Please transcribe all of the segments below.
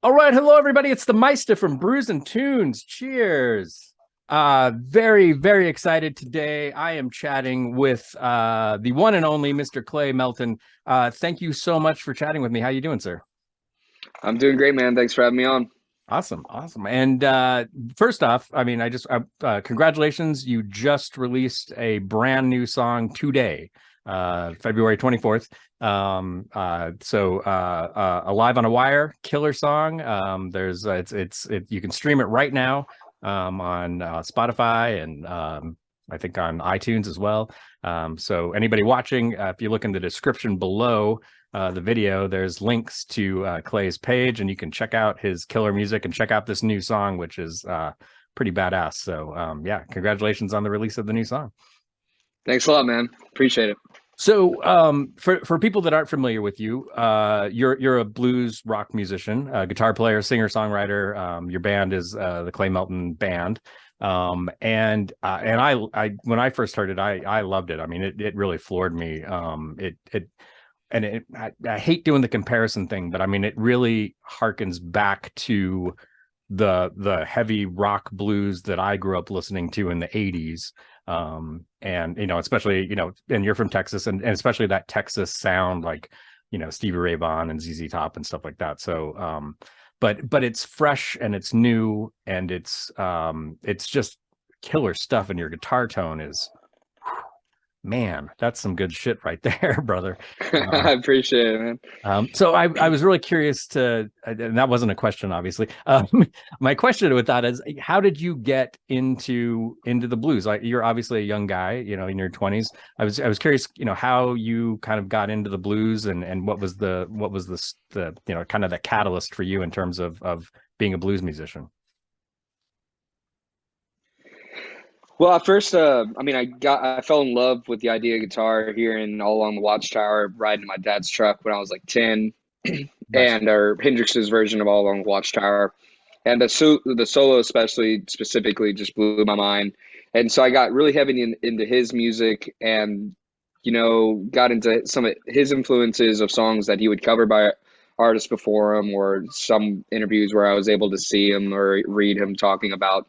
All right, hello everybody. It's the Meista from Brews and Tunes. Cheers. Very, very excited today. I am chatting with the one and only Mr. Clay Melton. Thank you so much for chatting with me. How you doing, sir? I'm doing great, man. Thanks for having me on. Awesome, awesome. And first off, I mean, congratulations. You just released a brand new song today, February 24th. Alive on a Wire, killer song. You can stream it right now on Spotify and I think on iTunes as well. So anybody watching, if you look in the description below the video, there's links to Clay's page, and you can check out his killer music and check out this new song, which is pretty badass. So yeah, congratulations on the release of the new song. Thanks a lot, man. Appreciate it. So for people that aren't familiar with you, you're a blues rock musician, guitar player, singer, songwriter. Your band is the Clay Melton Band. I when I first heard it, I loved it. I mean, it really floored me. I hate doing the comparison thing, but I mean, it really harkens back to the heavy rock blues that I grew up listening to in the 80s. And especially, and you're from Texas, and especially that Texas sound, like, Stevie Ray Vaughan and ZZ Top and stuff like that. So but it's fresh and it's new, and it's just killer stuff, and your guitar tone is, man, that's some good shit right there, brother. I appreciate it, man. So I was really curious and that wasn't a question, obviously. My question with that is, how did you get into the blues? Like, you're obviously a young guy, in your 20s. I was curious, how you kind of got into the blues, and what was the kind of the catalyst for you in terms of being a blues musician. Well, at first, I fell in love with the idea of guitar hearing All Along the Watchtower, riding my dad's truck when I was like 10, Nice. and or Hendrix's version of All Along the Watchtower, and the solo especially specifically just blew my mind, and so I got really heavy into his music, and got into some of his influences of songs that he would cover by artists before him, or some interviews where I was able to see him or read him talking about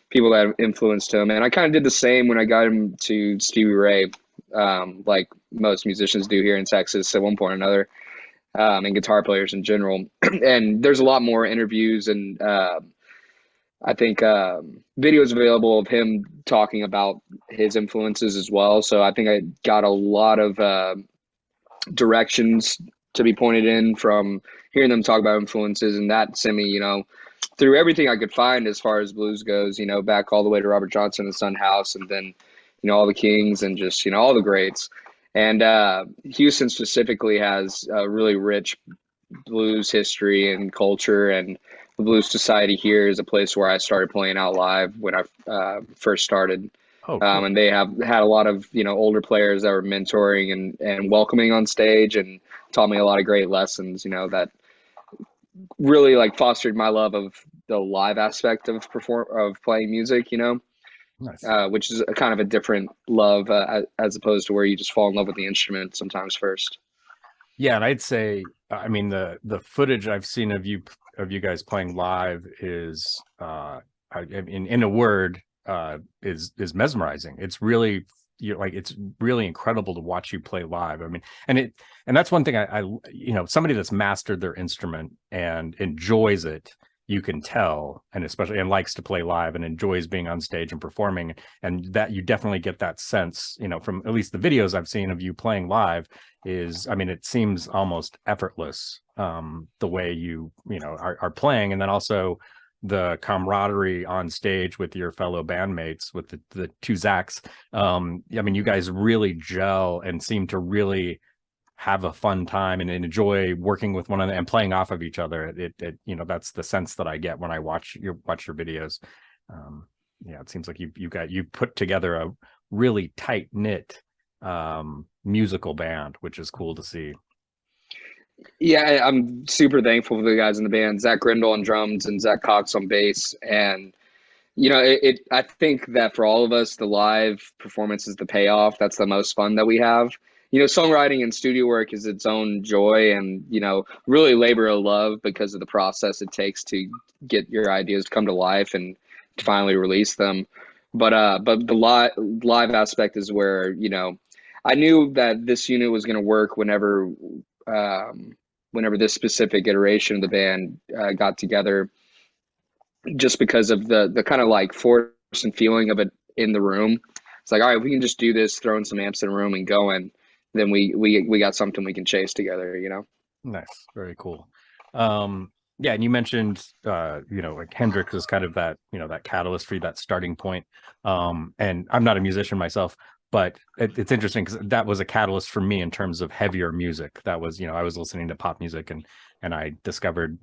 people that influenced him. And I kind of did the same when I got him to Stevie Ray, like most musicians do here in Texas at one point or another, and guitar players in general. And there's a lot more interviews and I think videos available of him talking about his influences as well. So I think I got a lot of directions to be pointed in from hearing them talk about influences, and that sent me, through everything I could find as far as blues goes, back all the way to Robert Johnson and Son House, and then, all the Kings and just, all the greats. And Houston specifically has a really rich blues history and culture, and the Blues Society here is a place where I started playing out live when I first started. Oh, cool. And they have had a lot of, older players that were mentoring and welcoming on stage, and taught me a lot of great lessons, that really like fostered my love of the live aspect of playing music, Nice. which is a kind of a different love as opposed to where you just fall in love with the instrument sometimes first. Yeah, and I'd say, I mean, the footage I've seen of you guys playing live is, in a word, is mesmerizing. It's really, it's really incredible to watch you play live. I mean, and that's one thing I somebody that's mastered their instrument and enjoys it, you can tell, and especially, and likes to play live and enjoys being on stage and performing, and that you definitely get that sense, from at least the videos I've seen of you playing live. Is, I mean, it seems almost effortless, the way you are playing, and then also the camaraderie on stage with your fellow bandmates, with the two Zachs. I mean, you guys really gel and seem to really have a fun time and enjoy working with one another and playing off of each other. That's the sense that I get when I watch your videos. Yeah, it seems like you put together a really tight knit musical band, which is cool to see. Yeah, I'm super thankful for the guys in the band, Zach Grindle on drums and Zach Cox on bass. And I think that for all of us, the live performance is the payoff. That's the most fun that we have. songwriting and studio work is its own joy and, really labor of love because of the process it takes to get your ideas to come to life and to finally release them. But the live aspect is where, I knew that this unit was going to work whenever this specific iteration of the band got together, just because of the kind of like force and feeling of it in the room. It's like, all right, we can just do this, throwing some amps in a room and going, then we got something we can chase together. Nice, very cool. Yeah, and you mentioned like Hendrix is kind of that, that catalyst for you, that starting point. And I'm not a musician myself, but it's interesting because that was a catalyst for me in terms of heavier music. That was, I was listening to pop music and I discovered,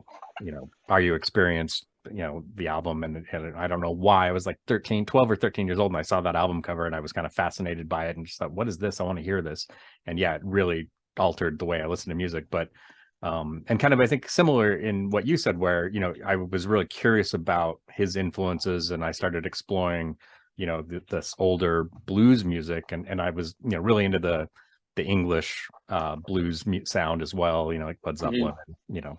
Are You Experienced, the album, and I don't know why. I was like 12 or 13 years old, and I saw that album cover and I was kind of fascinated by it and just thought, what is this? I want to hear this. And yeah, it really altered the way I listen to music. But and kind of, I think, similar in what you said, where, I was really curious about his influences and I started exploring, this older blues music. And I was, really into the English blues sound as well, like Led Zeppelin, and,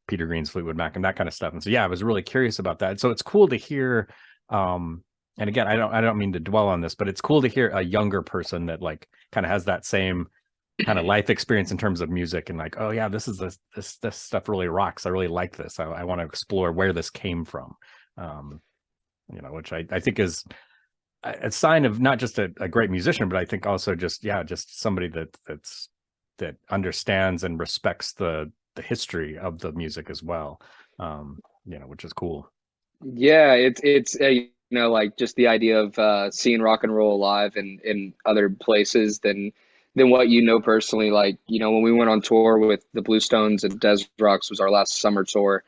Peter Green's Fleetwood Mac and that kind of stuff. And so, yeah, I was really curious about that. So it's cool to hear, and again, I don't mean to dwell on this, but it's cool to hear a younger person that like kind of has that same kind of life experience in terms of music and like, oh yeah, this stuff really rocks. I really like this. I want to explore where this came from. Which I think is a sign of not just a great musician, but I think also just somebody that understands and respects the history of the music as well. Which is cool. Yeah, it's like just the idea of seeing rock and roll live in other places than what personally. Like, when we went on tour with the Bluestones and Des Rocks was our last summer tour,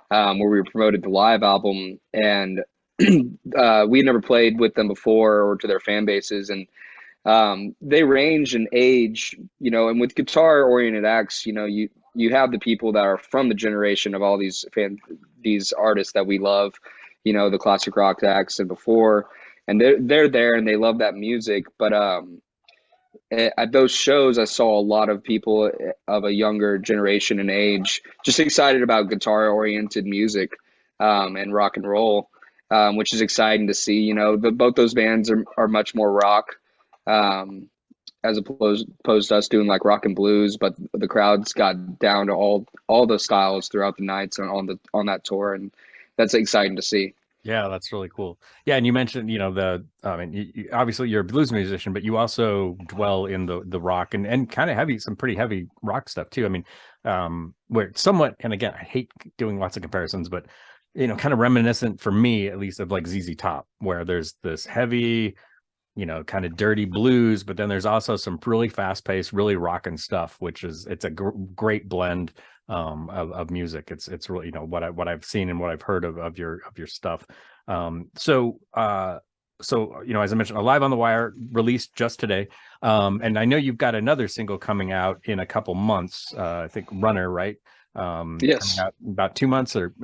where we promoted the live album, and we had never played with them before or to their fan bases, and they range in age, and with guitar oriented acts, you have the people that are from the generation of all these artists that we love, the classic rock acts and before, and they're there and they love that music. But at those shows, I saw a lot of people of a younger generation and age just excited about guitar oriented music, and rock and roll, which is exciting to see. Both those bands are much more rock, as opposed to us doing like rock and blues, but the crowds got down to all the styles throughout the nights on that tour, and that's exciting to see. Yeah, that's really cool. Yeah, and you mentioned, obviously you're a blues musician, but you also dwell in the rock and kind of some pretty heavy rock stuff too. I mean, where somewhat, and again, I hate doing lots of comparisons, but kind of reminiscent for me, at least, of like ZZ Top, where there's this heavy, kind of dirty blues, but then there's also some really fast paced, really rocking stuff, which it's a great blend of music. It's really, what I've seen and what I've heard of your stuff. So as I mentioned, Alive on the Wire released just today. And I know you've got another single coming out in a couple months. I think Runner, right? Yes. Coming out about 2 months, or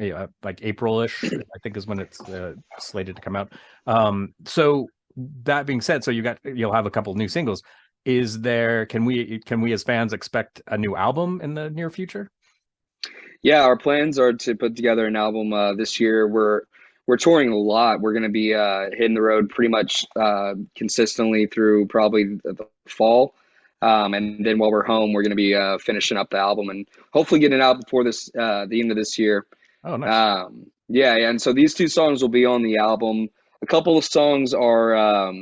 like April-ish, I think is when it's slated to come out. So that being said, so you'll have a couple new singles. Can we as fans expect a new album in the near future? Yeah, our plans are to put together an album this year. We're touring a lot. We're going to be hitting the road pretty much consistently through probably the fall, and then while we're home, we're going to be finishing up the album and hopefully getting it out before the end of this year. Oh, nice. Yeah, and so these two songs will be on the album. A couple of songs are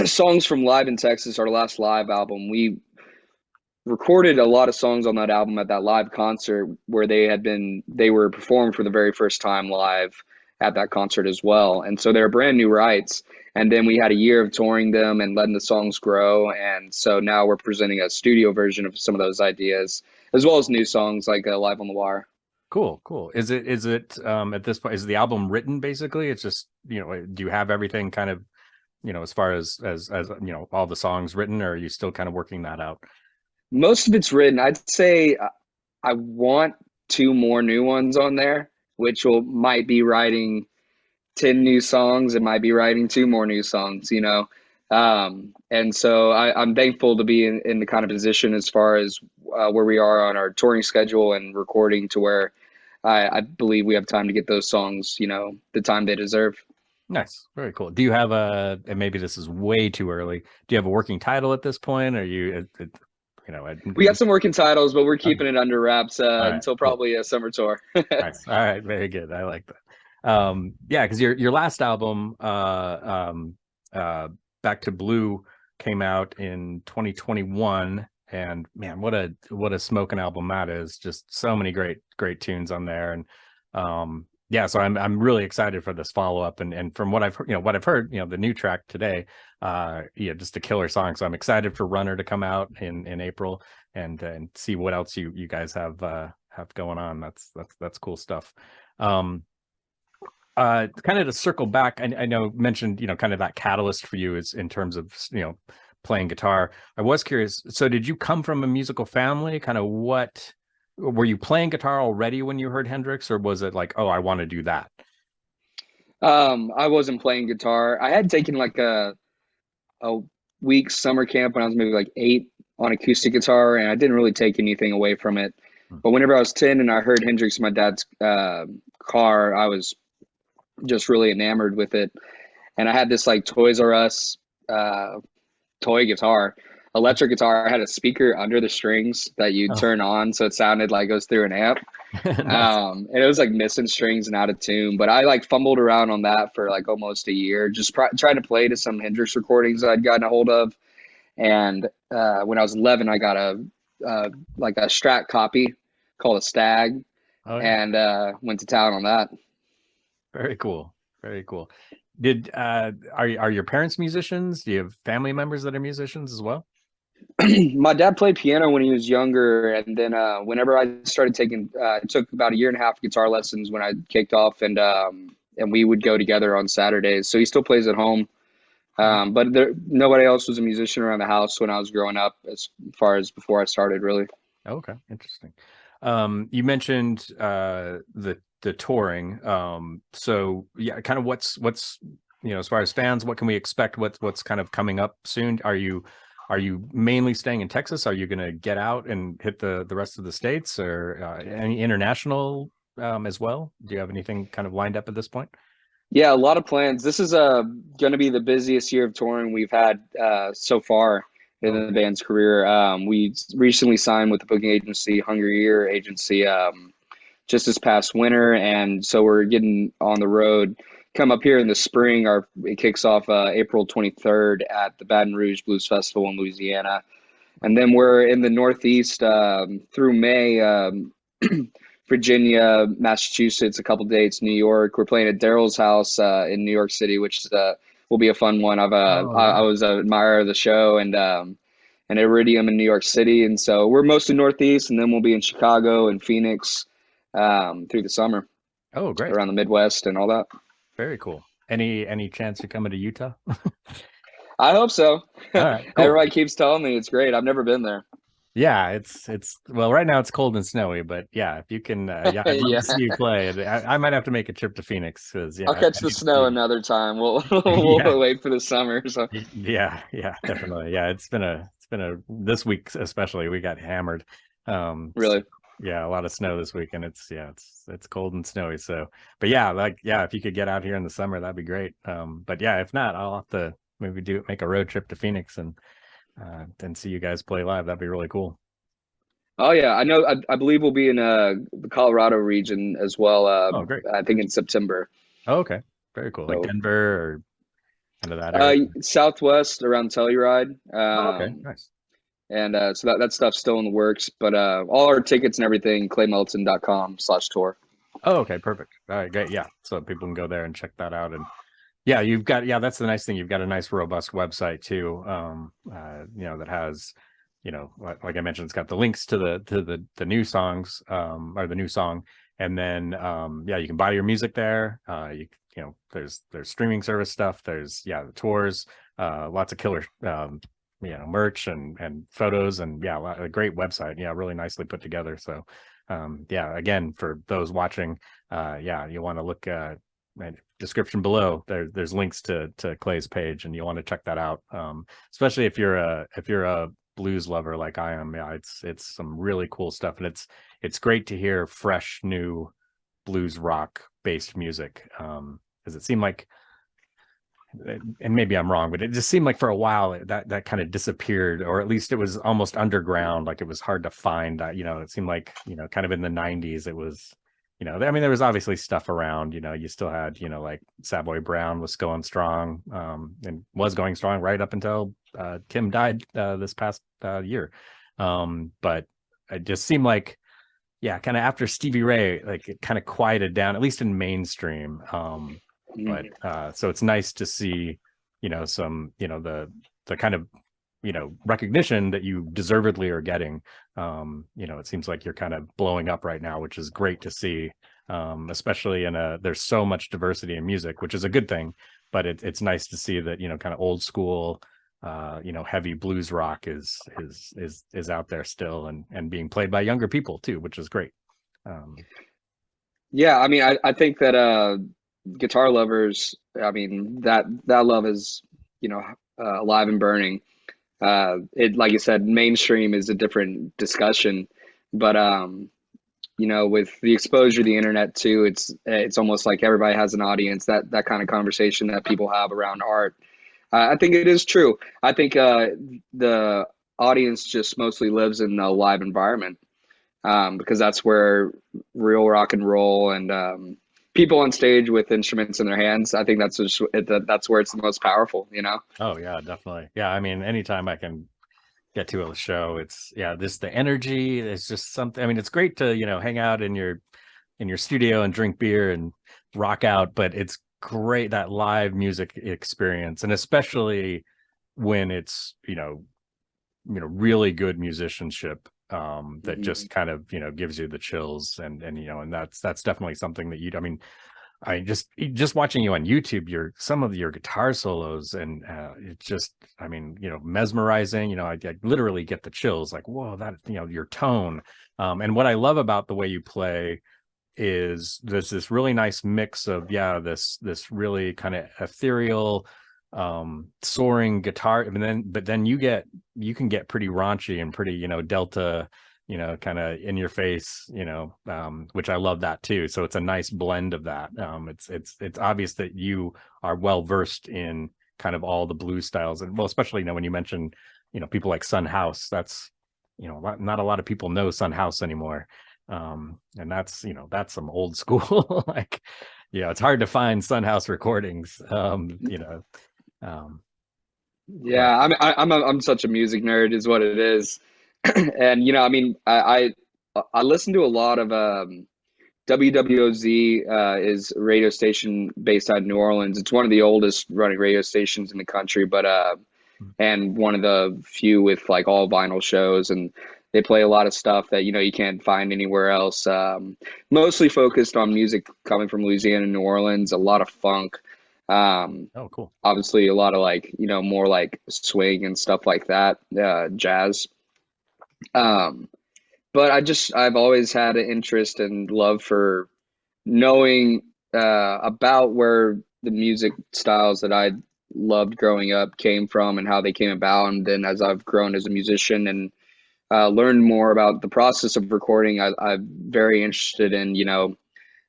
songs from Live in Texas, our last live album. We recorded a lot of songs on that album at that live concert where they were performed for the very first time live at that concert as well. And so they're brand new rights. And then we had a year of touring them and letting the songs grow. And so now we're presenting a studio version of some of those ideas, as well as new songs like Live on the Wire. Cool. Is it at this point, is the album written basically? It's just, do you have everything kind of, as far as all the songs written, or are you still kind of working that out? Most of it's written. I'd say I want two more new ones on there, which might be writing 10 new songs. It might be writing two more new songs, And so I'm thankful to be in the kind of position as far as where we are on our touring schedule and recording to where I believe we have time to get those songs, the time they deserve. Nice. Very cool. Do you have and maybe this is way too early. Do you have a working title at this point? Or you know, We got some working titles, but we're okay. keeping it under wraps All right, until cool. probably a summer tour. Nice. All right, very good. I like that. Yeah, because your last album, uh, Back to Blue, came out in 2021, and man, what a smoking album that is! Just so many great tunes on there, and yeah, so I'm really excited for this follow up, and from what I've heard, the new track today, yeah, just a killer song. So I'm excited for Runner to come out in April, and see what else you guys have going on. That's cool stuff. Um, Kind of to circle back, I know mentioned, kind of that catalyst for you is in terms of, playing guitar. I was curious. So did you come from a musical family? Kind of what were you playing guitar already when you heard Hendrix, or was it like, oh, I want to do that? I wasn't playing guitar. I had taken like a week summer camp when I was maybe like 8 on acoustic guitar, and I didn't really take anything away from it. Hmm. But whenever I was 10 and I heard Hendrix in my dad's car, I was just really enamored with it. And I had this like Toys R Us uh, toy guitar, electric guitar. I had a speaker under the strings that you Oh, turn on, so it sounded like it goes through an amp. nice. And it was like missing strings and out of tune. But I like fumbled around on that for like almost a year, just trying to play to some Hendrix recordings I'd gotten a hold of. And when I was 11, I got like a Strat copy called a Stag, Oh yeah, and went to town on that. very cool. Very cool. Did are your parents musicians? Do you have family members that are musicians as well? My dad played piano when he was younger, and then whenever I started taking, it took about a year and a half guitar lessons when I kicked off, and we would go together on Saturdays. So he still plays at home, but nobody else was a musician around the house when I was growing up, as far as before I started, really. Okay, interesting. You mentioned the touring. So yeah, kind of what's as far as fans, what can we expect? What's kind of coming up soon? Are you mainly staying in Texas? Are you going to get out and hit the rest of the states, or any international as well? Do you have anything kind of lined up at this point? Yeah, a lot of plans. This is going to be the busiest year of touring we've had so far in Oh, the band's career. We recently signed with the booking agency, Hungry Ear Agency, just this past winter, and so we're getting on the road. Come up here in the spring. It kicks off April 23rd at the Baton Rouge Blues Festival in Louisiana, and then we're in the Northeast through May. Virginia, Massachusetts, a couple dates, New York. We're playing at Daryl's house in New York City, which will be a fun one. oh I yeah. was an admirer of the show, and Iridium in New York City, and so we're mostly Northeast, and then we'll be in Chicago and Phoenix through the summer Oh, great. around the Midwest and all that. Very cool. Any chance you're coming to Utah? I hope so. All right, cool. Everybody keeps telling me it's great. I've never been there. Yeah, it's well, right now it's cold and snowy, but yeah, if you can, yeah, I'd love Yeah, to see you play. And I might have to make a trip to Phoenix because yeah, I'll I catch the need to snow see. another time. We'll Yeah, we'll wait for the summer. So yeah, definitely. Yeah, it's been a this week especially we got hammered. So really. yeah, a lot of snow this week, and it's cold and snowy. So, but yeah, like yeah, if you could get out here in the summer, that'd be great. But yeah, if not, I'll have to maybe make a road trip to Phoenix and see you guys play live. That'd be really cool. Oh yeah, I know. I believe we'll be in the Colorado region as well. Oh, great. I think in September. Oh, okay. Very cool. Like So Denver or kind of that area. Southwest around Telluride, Oh, okay. Nice. and so that stuff's still in the works. But all our tickets and everything, claymelton.com/tour. Oh, okay. Perfect. All right. Great. Yeah. So people can go there and check that out. And yeah, yeah, that's the nice thing. You've got a nice robust website too. That has, like I mentioned, it's got the links to the new songs, or the new song. And then, yeah, you can buy your music there. There's streaming service stuff. There's, yeah, the tours, lots of killer, merch and photos, and yeah, a great website. Yeah, really nicely put together. So, yeah, again, for those watching, yeah, you want to look description below, there's links to Clay's page, and you want to check that out. Especially if you're a blues lover like I am. Yeah, it's some really cool stuff, and it's great to hear fresh, new blues rock based music. Because it seemed like, and maybe I'm wrong, but it just seemed like for a while that kind of disappeared, or at least it was almost underground. Like it was hard to find. It seemed like, kind of in the '90s, it was, I mean, there was obviously stuff around. You still had, like Savoy Brown was going strong, and was going strong right up until Kim died this past year. But it just seemed like, yeah, kind of after Stevie Ray, like it kind of quieted down, at least in mainstream. But so it's nice to see, some, the kind of, recognition that you deservedly are getting. It seems like you're kind of blowing up right now, which is great to see. Especially there's so much diversity in music, which is a good thing, but it's nice to see that, kind of old school, heavy blues rock is out there still, and being played by younger people too, which is great. Yeah, I mean, I think that guitar lovers, I mean, that love is, alive and burning. It, like you said, mainstream is a different discussion, but with the exposure of the internet too, it's almost like everybody has an audience. That kind of conversation that people have around art. I think it is true. I think the audience just mostly lives in the live environment, because that's where real rock and roll and people on stage with instruments in their hands. I think that's where it's the most powerful. Oh yeah, definitely. Yeah, I mean, anytime I can get to a show, it's, yeah, this, the energy is just something. I mean, it's great to, hang out in your studio and drink beer and rock out, but it's great, that live music experience, and especially when it's, really good musicianship, that Mhm. just kind of, gives you the chills, and that's definitely something that I mean, I just watching you on YouTube, some of your guitar solos, and it's just, I mean, mesmerizing. I literally get the chills, like, whoa, that, your tone. And what I love about the way you play is there's this really nice mix of, yeah, this really kind of ethereal, soaring guitar, but then you can get pretty raunchy and pretty, delta, kind of in your face, which I love that too. So it's a nice blend of that. It's obvious that you are well versed in kind of all the blues styles, and well, especially, when you mention, people like Son House. That's, not a lot of people know Son House anymore. And that's some old school, like, it's hard to find Son House recordings. Um, but Yeah, I'm such a music nerd, is what it is. And I mean, I listen to a lot of WWOZ, is a radio station based out of New Orleans. It's one of the oldest running radio stations in the country, but and one of the few with like all vinyl shows, and they play a lot of stuff that you can't find anywhere else. Mostly focused on music coming from Louisiana and New Orleans, a lot of funk. oh, cool. Obviously a lot of like, more like swing and stuff like that, jazz. Um, but I've always had an interest and love for knowing about where the music styles that I loved growing up came from and how they came about. And then as I've grown as a musician and learned more about the process of recording, I'm very interested in,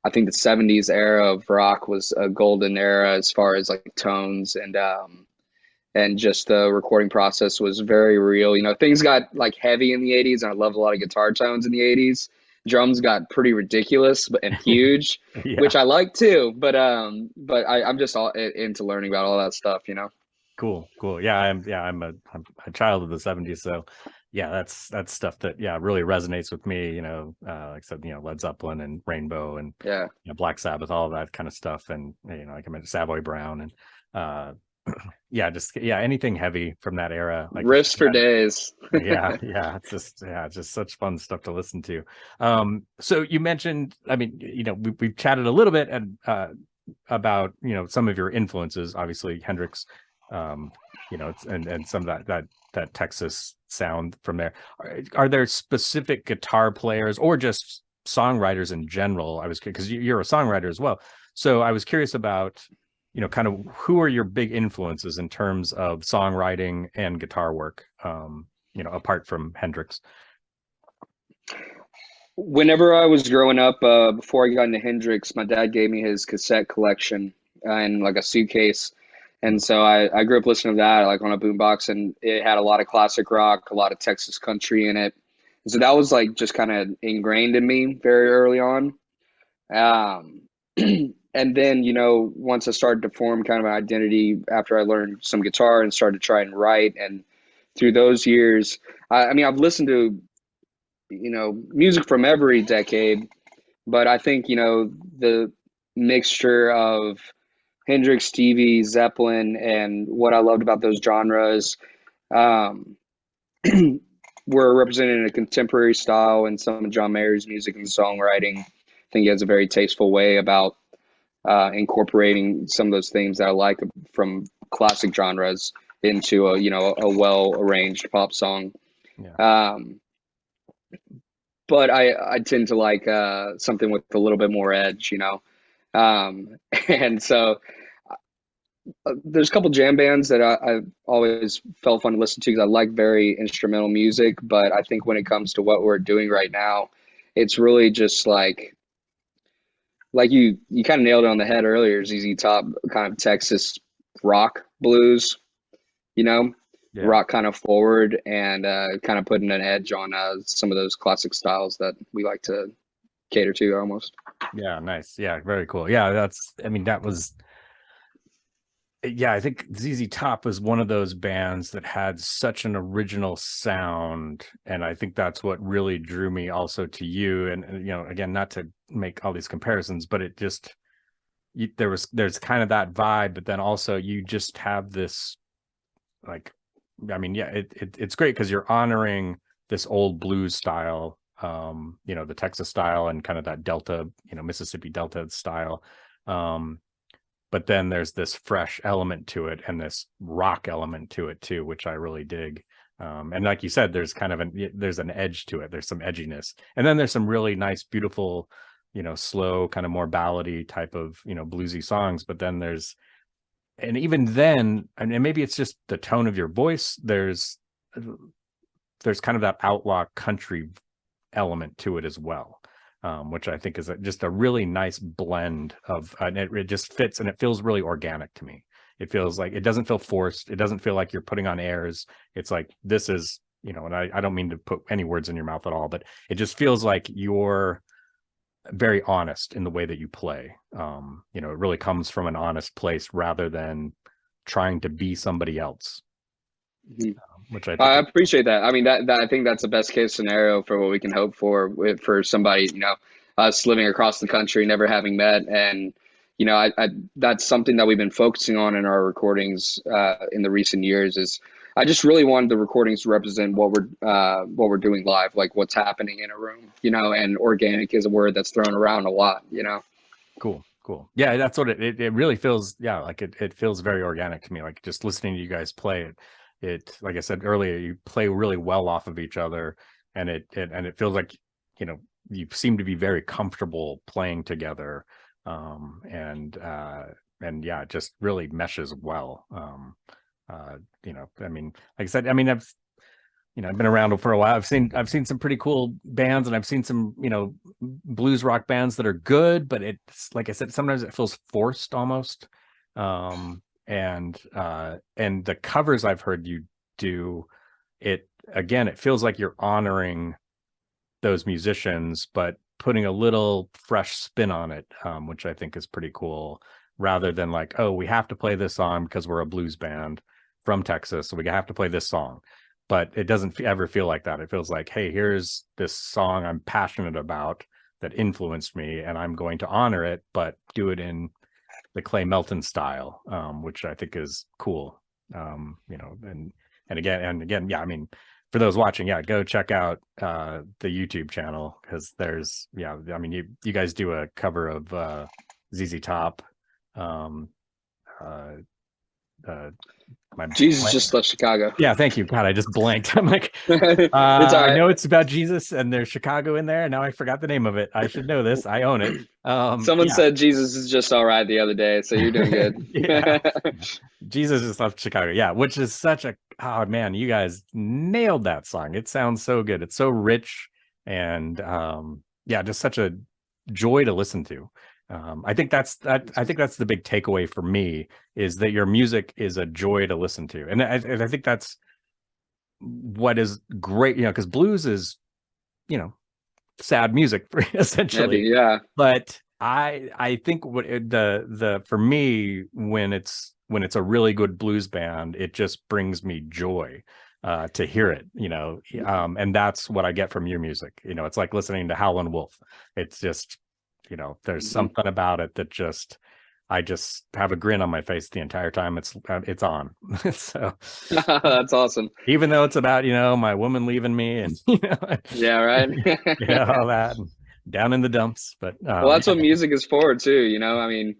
I think the 70s era of rock was a golden era as far as like tones, and just the recording process was very real. Things got like heavy in the 80s, and I loved a lot of guitar tones in the 80s. Drums got pretty ridiculous and huge, Yeah, which I like too. But I'm just all into learning about all that stuff. cool. Yeah, I'm a child of the '70s, so yeah, that's stuff that, yeah, really resonates with me. Like I said, Led Zeppelin and Rainbow, and Yeah. Black Sabbath, all of that kind of stuff, and like I mentioned, Savoy Brown, and uh, yeah, just, yeah, anything heavy from that era, like you Riffs for said. days. Yeah, it's just such fun stuff to listen to. So you mentioned, I mean, we've chatted a little bit, and about, some of your influences, obviously Hendrix, and some of that Texas sound from there. Are there specific guitar players or just songwriters in general? I was, because you're a songwriter as well. So I was curious about, kind of who are your big influences in terms of songwriting and guitar work, apart from Hendrix. Whenever I was growing up, before I got into Hendrix, my dad gave me his cassette collection in like a suitcase. And so I grew up listening to that like on a boombox, and it had a lot of classic rock, a lot of Texas country in it. And so that was like just kind of ingrained in me very early on. Um, and then, once I started to form kind of an identity after I learned some guitar and started to try and write, and through those years, I mean, I've listened to, music from every decade, but I think, the mixture of Hendrix, Stevie, Zeppelin, and what I loved about those genres, um, were represented in a contemporary style and some of John Mayer's music and songwriting. I think he has a very tasteful way about incorporating some of those themes that I like from classic genres into a well arranged pop song. Yeah. But I tend to like something with a little bit more edge, and so there's a couple jam bands that I've always felt fun to listen to because I like very instrumental music. But I think when it comes to what we're doing right now, it's really just like you kind of nailed it on the head earlier. ZZ Top, kind of Texas rock blues, you know, Yeah. rock kind of forward, and kind of putting an edge on some of those classic styles that we like to cater to almost. Yeah. Nice. Yeah. Very cool. Yeah. That was, yeah, I think ZZ Top was one of those bands that had such an original sound, and I think that's what really drew me also to you. And again, not to make all these comparisons, but it just there's kind of that vibe, but then also you just have this like, yeah, it's great because you're honoring this old blues style, the Texas style and kind of that Delta, Mississippi Delta style. But then there's this fresh element to it and this rock element to it too, which I really dig. And like you said, there's kind of there's an edge to it. There's some edginess, and then there's some really nice, beautiful, slow, kind of more ballady type of, bluesy songs. But then and even then, and maybe it's just the tone of your voice. There's kind of that outlaw country element to it as well. Which I think is just a really nice blend of, and it just fits and it feels really organic to me. It feels like it doesn't feel forced. It doesn't feel like you're putting on airs. It's like, this is, and I don't mean to put any words in your mouth at all, but it just feels like you're very honest in the way that you play. It really comes from an honest place rather than trying to be somebody else, which I think I appreciate that. I mean, that I think that's the best case scenario for what we can hope for somebody, us living across the country, never having met. And, I that's something that we've been focusing on in our recordings in the recent years is I just really wanted the recordings to represent what we're doing live, like what's happening in a room, and organic is a word that's thrown around a lot, Cool. Yeah, that's what it really feels. Yeah, like it feels very organic to me. Like just listening to you guys play it, like I said earlier, you play really well off of each other, and it feels like, you seem to be very comfortable playing together. And yeah, it just really meshes well. Like I said, I've been around for a while. I've seen some pretty cool bands, and I've seen some, blues rock bands that are good, but it's like I said, sometimes it feels forced almost. And the covers I've heard you do, it feels like you're honoring those musicians, but putting a little fresh spin on it, which I think is pretty cool, rather than like, oh, we have to play this song because we're a blues band from Texas, so we have to play this song. But it doesn't ever feel like that. It feels like, hey, here's this song I'm passionate about that influenced me, and I'm going to honor it, but do it in the Clay Melton style, which I think is cool. And again, yeah, for those watching, yeah, go check out the YouTube channel, because you guys do a cover of ZZ Top, my Jesus just left Chicago. yeah, thank you. God, I just blanked. I'm like, It's all I right. know it's about Jesus and there's Chicago in there. Now I forgot the name of it. I should know this. I own it. Someone Yeah. said Jesus is just all right the other day, so you're doing good. Yeah. Jesus just left Chicago. Yeah, which is such a oh man, you guys nailed that song. It sounds so good. It's so rich and yeah, just such a joy to listen to. I think I think that's the big takeaway for me is that your music is a joy to listen to. And I think that's what is great, you know, because blues is, you know, sad music Heavy, essentially. yeah. But I think what the for me when it's a really good blues band, it just brings me joy to hear it, you know. And that's what I get from your music. You know, it's like listening to Howlin' Wolf. It's just, you know, there's Mhm. something about it that just I just have a grin on my face the entire time it's on. So That's awesome. even though it's about, you know, my woman leaving me and you know, Yeah, right. yeah, all that and down in the dumps. But Well, that's yeah, what music is for too, you know? I mean,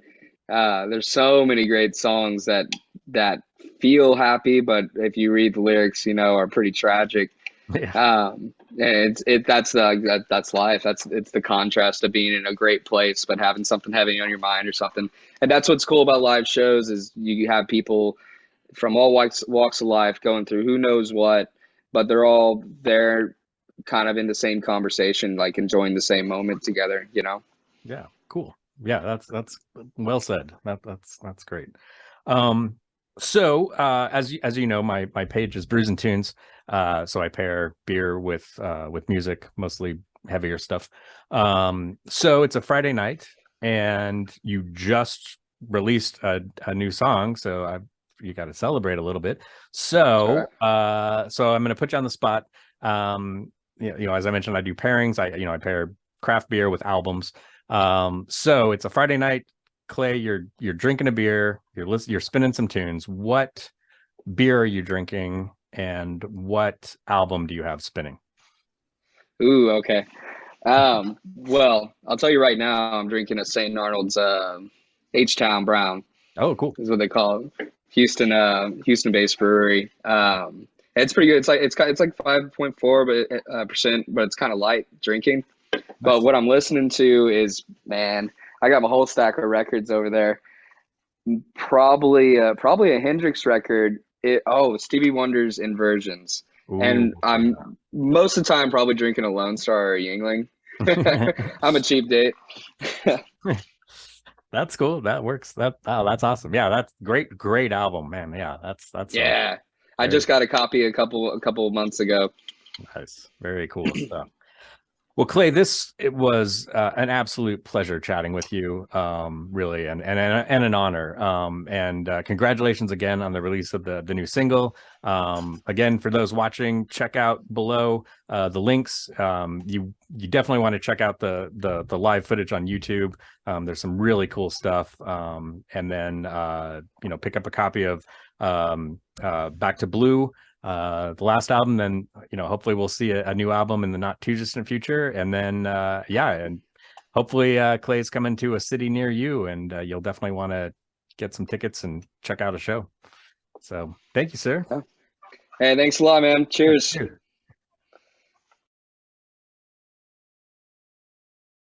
there's so many great songs that feel happy, but if you read the lyrics, you know, are pretty tragic. yeah, And that's life. It's the contrast of being in a great place but having something heavy on your mind or something. And that's what's cool about live shows is you have people from all walks of life going through who knows what, but they're all there kind of in the same conversation, like enjoying the same moment together, you know? yeah, cool. Yeah, that's well said. That's great. Um, so as you know, my page is Brews and Tunes. So I pair beer with music, mostly heavier stuff. So it's a Friday night, and you just released a new song, so you got to celebrate a little bit. That's right. So I'm going to put you on the spot. You know, as I mentioned, I do pairings. I pair craft beer with albums. So it's a Friday night. Clay, you're drinking a beer, you're spinning some tunes. What beer are you drinking, and what album do you have spinning? Ooh, okay. Well, I'll tell you right now, I'm drinking a St. Arnold's H-Town Brown Oh, cool. is what they call it. Houston-based brewery. It's pretty good. It's like 5.4 percent, but it's kind of light drinking. But Nice. what I'm listening to is, man, I got my whole stack of records over there. Probably a Hendrix record. Stevie Wonder's Inversions. Ooh, And I'm most of the time probably drinking a Lone Star or a Yingling. yeah. I'm a cheap date. That's cool. That works. That's awesome. Yeah, that's great album, man. Yeah, that's a Yeah. I very just got a copy a couple of months ago. nice, very cool stuff. Well, Clay, it was an absolute pleasure chatting with you, really, and an honor. And congratulations again on the release of the new single. Again, for those watching, check out below the links. You definitely want to check out the live footage on YouTube. There's some really cool stuff. And then you know, pick up a copy of Back to Blue, the last album. Then, you know, hopefully we'll see a new album in the not too distant future. And then yeah, and hopefully Clay's coming to a city near you, and you'll definitely want to get some tickets and check out a show. So thank you, sir. Hey, thanks a lot, man. Cheers. Cheers.